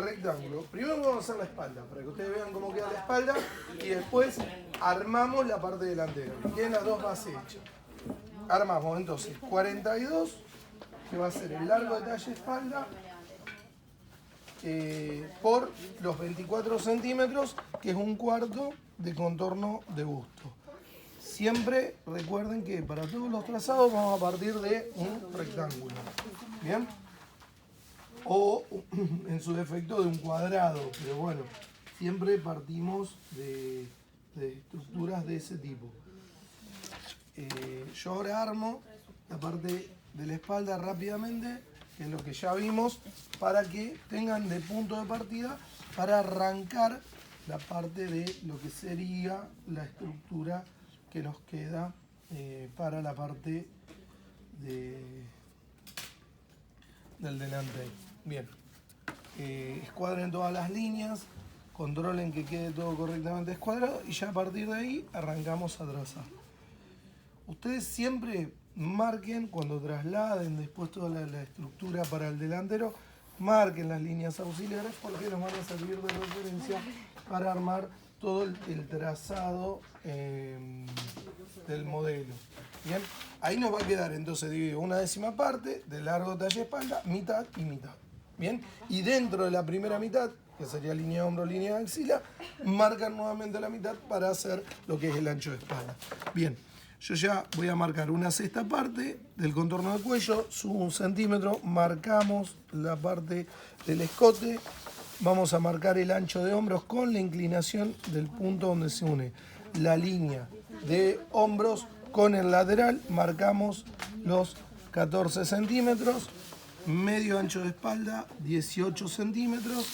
rectángulo. Primero vamos a hacer la espalda, para que ustedes vean cómo queda la espalda y después armamos la parte delantera. Tienen las dos bases hechas. Armamos entonces 42, que va a ser el largo de talle espalda, por los 24 centímetros, que es un cuarto de contorno de busto. Siempre recuerden que para todos los trazados vamos a partir de un rectángulo. ¿Bien? O en su defecto de un cuadrado, pero bueno, siempre partimos de estructuras de ese tipo. Yo ahora armo la parte de la espalda rápidamente, que es lo que ya vimos, para que tengan de punto de partida para arrancar la parte de lo que sería la estructura que nos queda para la parte del delante. Bien, escuadren todas las líneas, controlen que quede todo correctamente escuadrado y ya a partir de ahí arrancamos a trazar. Ustedes siempre marquen cuando trasladen después toda la estructura para el delantero, marquen las líneas auxiliares porque nos van a servir de referencia para armar todo el trazado del modelo. Bien, ahí nos va a quedar entonces dividido una décima parte de largo talle espalda, mitad y mitad. Bien, y dentro de la primera mitad, que sería línea de hombro, línea de axila, marcan nuevamente la mitad para hacer lo que es el ancho de espalda. Bien, yo ya voy a marcar una sexta parte del contorno del cuello, subo 1 centímetro, marcamos la parte del escote, vamos a marcar el ancho de hombros con la inclinación del punto donde se une la línea de hombros con el lateral, marcamos los 14 centímetros, medio ancho de espalda 18 centímetros,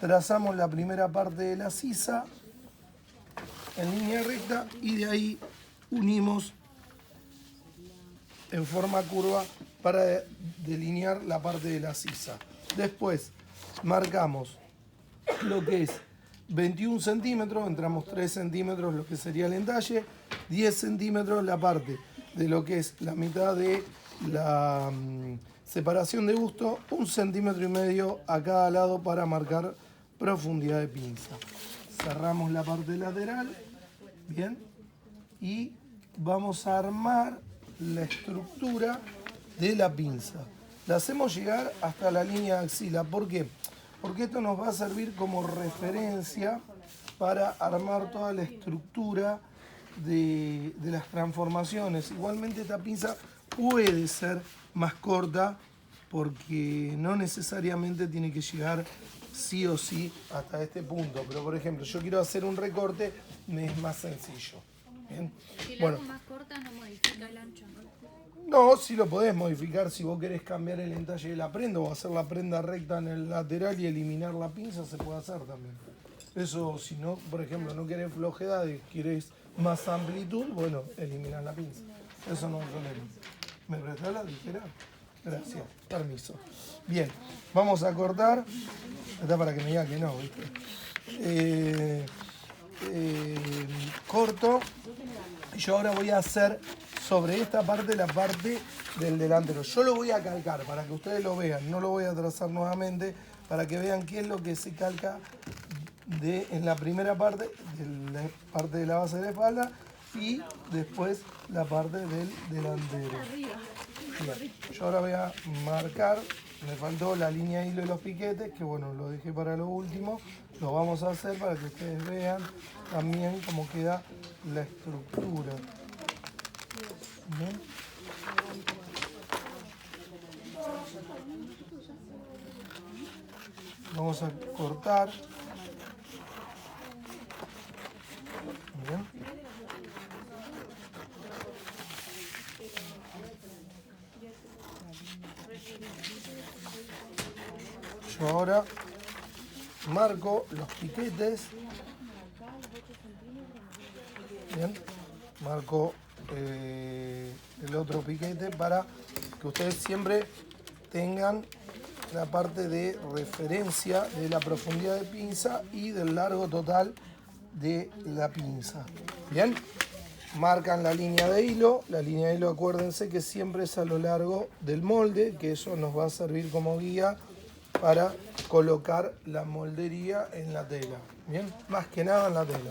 trazamos la primera parte de la sisa en línea recta y de ahí unimos en forma curva para delinear la parte de la sisa. Después marcamos lo que es 21 centímetros, entramos 3 centímetros lo que sería el entalle, 10 centímetros la parte de lo que es la mitad de la separación de busto, 1,5 centímetros a cada lado para marcar profundidad de pinza. Cerramos la parte lateral, bien, y vamos a armar la estructura de la pinza. La hacemos llegar hasta la línea de axila. ¿Por qué? Porque esto nos va a servir como referencia para armar toda la estructura de las transformaciones. Igualmente esta pinza puede ser más corta porque no necesariamente tiene que llegar sí o sí hasta este punto. Pero por ejemplo, yo quiero hacer un recorte, me es más sencillo. ¿Bien? Si la hago más corta no modifica el ancho, ¿no? No, sí lo podés modificar si vos querés cambiar el entalle de la prenda o hacer la prenda recta en el lateral y eliminar la pinza, se puede hacer también. Eso, si no, por ejemplo, no querés flojedad y querés más amplitud, bueno, eliminar la pinza. Eso no es problema. ¿Me prestás la tijera? Gracias, permiso. Bien, vamos a cortar. Está para que me diga que no, ¿viste? Corto. Yo ahora voy a hacer sobre esta parte la parte del delantero. Yo lo voy a calcar para que ustedes lo vean. No lo voy a trazar nuevamente para que vean qué es lo que se calca en la primera parte de la base de la espalda y después la parte del delantero. Bien. Yo ahora voy a marcar, me faltó la línea de hilo de los piquetes, que bueno, lo dejé para lo último. Lo vamos a hacer para que ustedes vean también cómo queda la estructura. Bien. Vamos a cortar. Bien. Yo ahora marco los piquetes. Bien. Marco el otro piquete para que ustedes siempre tengan la parte de referencia de la profundidad de pinza y del largo total de la pinza. Bien, marcan la línea de hilo. La línea de hilo, acuérdense que siempre es a lo largo del molde, que eso nos va a servir como guía para colocar la moldería en la tela. Bien, más que nada en la tela.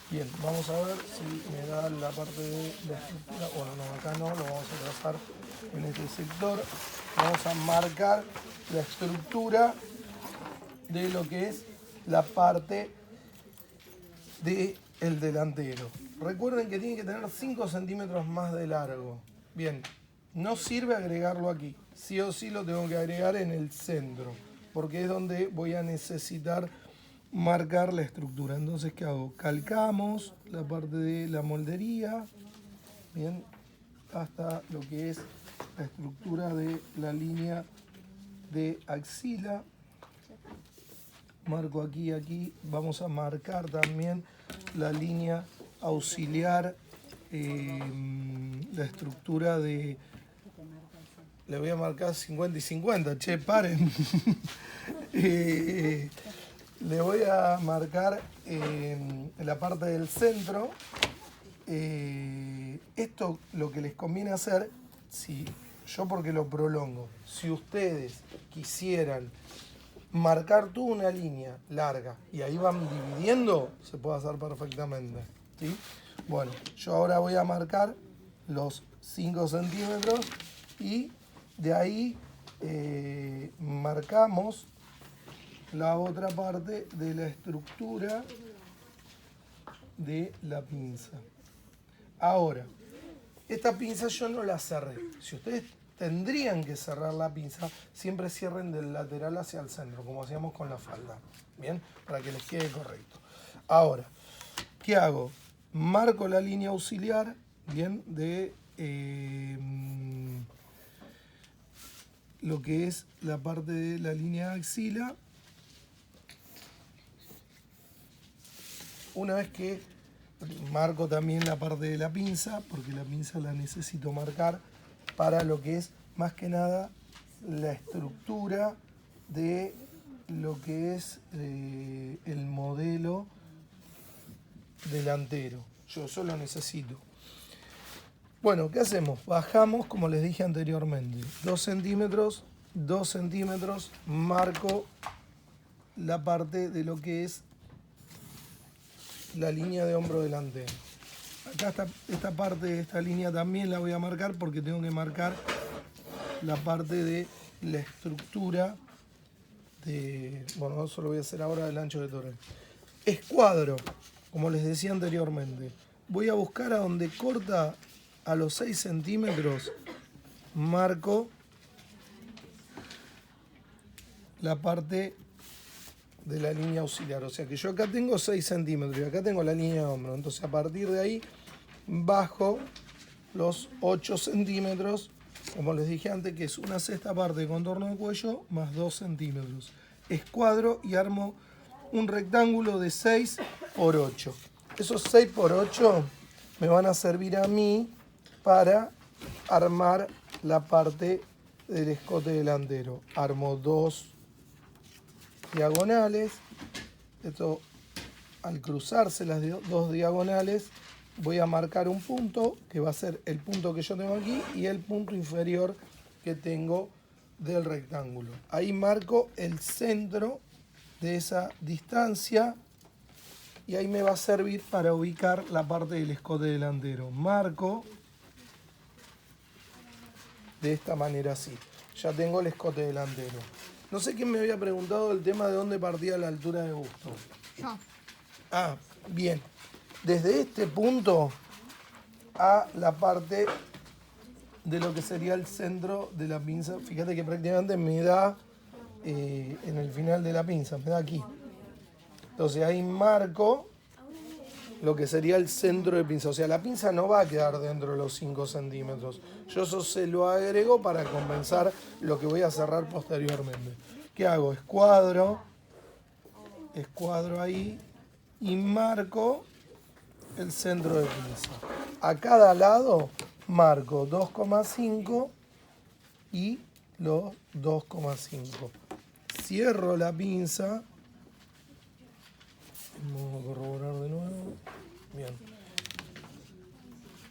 Bien, vamos a ver si me da la parte de la estructura. Bueno, no, acá no, lo vamos a trazar en este sector. Vamos a marcar la estructura de lo que es la parte del delantero. Recuerden que tiene que tener 5 centímetros más de largo. Bien, no sirve agregarlo aquí. Sí o sí lo tengo que agregar en el centro, porque es donde voy a necesitar marcar la estructura. Entonces, ¿qué hago? Calcamos la parte de la moldería, bien, hasta lo que es la estructura de la línea de axila. Marco aquí y aquí. Vamos a marcar también la línea auxiliar, la estructura de... Le voy a marcar 50 y 50, che, paren. Le voy a marcar en la parte del centro. Esto lo que les conviene hacer, si yo porque lo prolongo, si ustedes quisieran marcar tú una línea larga y ahí van dividiendo, se puede hacer perfectamente, ¿sí? Bueno, yo ahora voy a marcar los 5 centímetros y de ahí marcamos la otra parte de la estructura de la pinza. Ahora, esta pinza yo no la cerré. Si ustedes tendrían que cerrar la pinza, siempre cierren del lateral hacia el centro, como hacíamos con la falda. Bien, para que les quede correcto. Ahora, ¿qué hago? Marco la línea auxiliar, bien, de lo que es la parte de la línea axila. Una vez que marco también la parte de la pinza, porque la pinza la necesito marcar para lo que es más que nada la estructura de lo que es el modelo delantero. Yo solo necesito. Bueno, ¿qué hacemos? Bajamos, como les dije anteriormente, 2 centímetros, 2 centímetros, marco la parte de lo que es la línea de hombro delantero. Acá está esta parte de esta línea también la voy a marcar porque tengo que marcar la parte de la estructura de, bueno, eso lo voy a hacer ahora del ancho de torre. Escuadro, como les decía anteriormente, voy a buscar a donde corta a los 6 centímetros, marco la parte de la línea auxiliar. O sea que yo acá tengo 6 centímetros y acá tengo la línea de hombro. Entonces a partir de ahí bajo los 8 centímetros, como les dije antes, que es una sexta parte de contorno de cuello más 2 centímetros. Escuadro y armo un rectángulo de 6 por 8. Esos 6 por 8 me van a servir a mí para armar la parte del escote delantero. Armo 2 diagonales. Esto, al cruzarse las dos diagonales, voy a marcar un punto que va a ser el punto que yo tengo aquí y el punto inferior que tengo del rectángulo. Ahí marco el centro de esa distancia y ahí me va a servir para ubicar la parte del escote delantero. Marco de esta manera así. Ya tengo el escote delantero. No sé quién me había preguntado el tema de dónde partía la altura de busto. Yo. Ah, bien. Desde este punto a la parte de lo que sería el centro de la pinza. Fíjate que prácticamente me da en el final de la pinza, me da aquí. Entonces ahí marco lo que sería el centro de pinza. O sea, la pinza no va a quedar dentro de los 5 centímetros. Yo eso se lo agrego para compensar lo que voy a cerrar posteriormente. ¿Qué hago? Escuadro ahí y marco el centro de pinza. A cada lado marco 2,5 y los 2,5. Cierro la pinza. Vamos a corroborar de nuevo. Bien.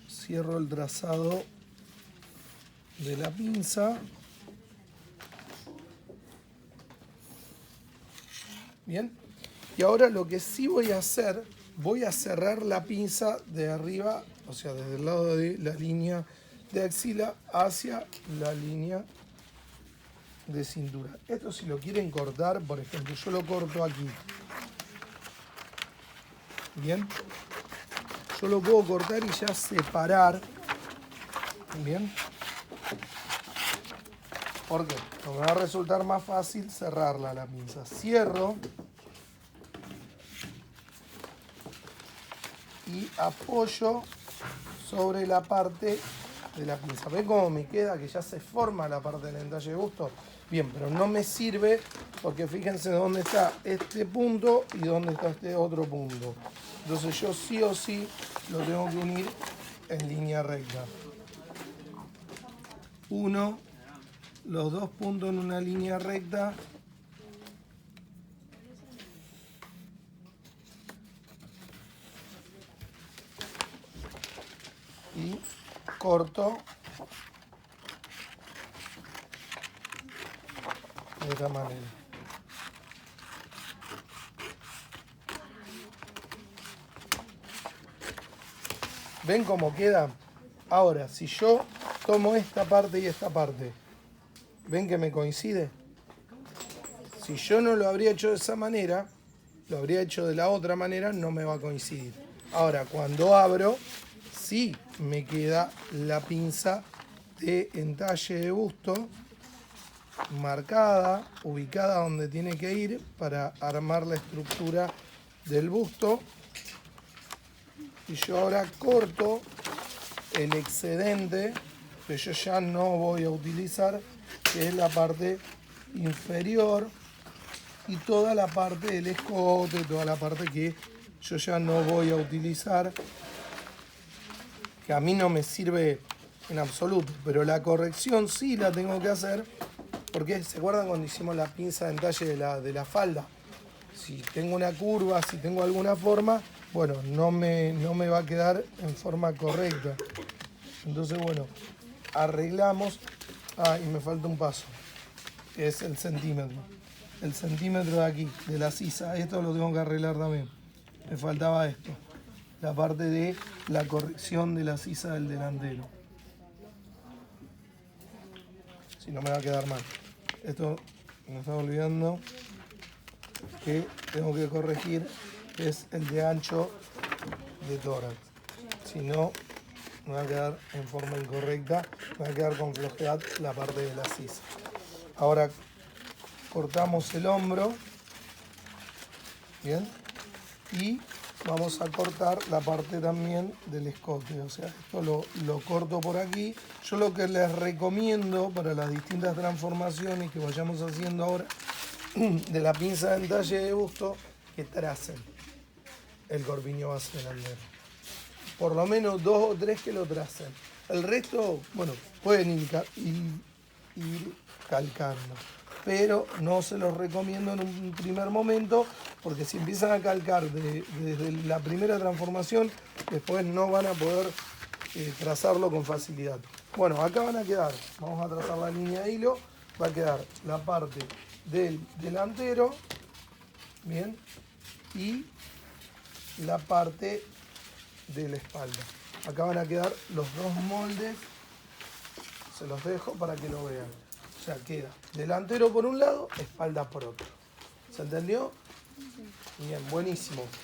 Cierro el trazado de la pinza. Bien. Y ahora lo que sí voy a hacer, voy a cerrar la pinza de arriba, o sea, desde el lado de la línea de axila hacia la línea de cintura. Esto si lo quieren cortar, por ejemplo, yo lo corto aquí. Bien. Yo lo puedo cortar y ya separar. Bien. ¿Por qué? Porque me va a resultar más fácil cerrarla la pinza. Cierro. Y apoyo sobre la parte de la pinza. ¿Ven cómo me queda? Que ya se forma la parte del entalle de busto. Bien, pero no me sirve porque fíjense dónde está este punto y dónde está este otro punto. Entonces yo sí o sí lo tengo que unir en línea recta. Uno, los dos puntos en una línea recta. Y corto de esta manera. ¿Ven cómo queda? Ahora, si yo tomo esta parte y esta parte, ¿ven que me coincide? Si yo no lo habría hecho de esa manera, lo habría hecho de la otra manera, no me va a coincidir. Ahora, cuando abro, sí me queda la pinza de entalle de busto marcada, ubicada donde tiene que ir para armar la estructura del busto. Y yo ahora corto el excedente que yo ya no voy a utilizar, que es la parte inferior y toda la parte del escote, toda la parte que yo ya no voy a utilizar, que a mí no me sirve en absoluto, pero la corrección sí la tengo que hacer, porque ¿se acuerdan cuando hicimos la pinza de entalle de la falda? Si tengo una curva, si tengo alguna forma, bueno, no me va a quedar en forma correcta. Entonces, bueno, arreglamos. Ah, y me falta un paso, que es el centímetro. El centímetro de aquí, de la sisa. Esto lo tengo que arreglar también. Me faltaba esto. La parte de la corrección de la sisa del delantero. Si no me va a quedar mal. Esto me estaba olvidando que tengo que corregir, es el de ancho de tórax. Si no, me va a quedar en forma incorrecta, me va a quedar con flojedad la parte de la sisa. Ahora cortamos el hombro, bien, y vamos a cortar la parte también del escote. O sea, esto lo corto por aquí. Yo lo que les recomiendo para las distintas transformaciones que vayamos haciendo ahora de la pinza de entalle de busto, que tracen el corpiño base delantero. Por lo menos 2 o 3 que lo tracen. El resto, bueno, pueden ir calcando. Pero no se los recomiendo en un primer momento, porque si empiezan a calcar desde la primera transformación, después no van a poder trazarlo con facilidad. Bueno, acá van a quedar, vamos a trazar la línea de hilo, va a quedar la parte del delantero, bien, y la parte de la espalda. Acá van a quedar los dos moldes, se los dejo para que lo vean. O sea, queda delantero por un lado, espalda por otro. ¿Se entendió? Bien, buenísimo.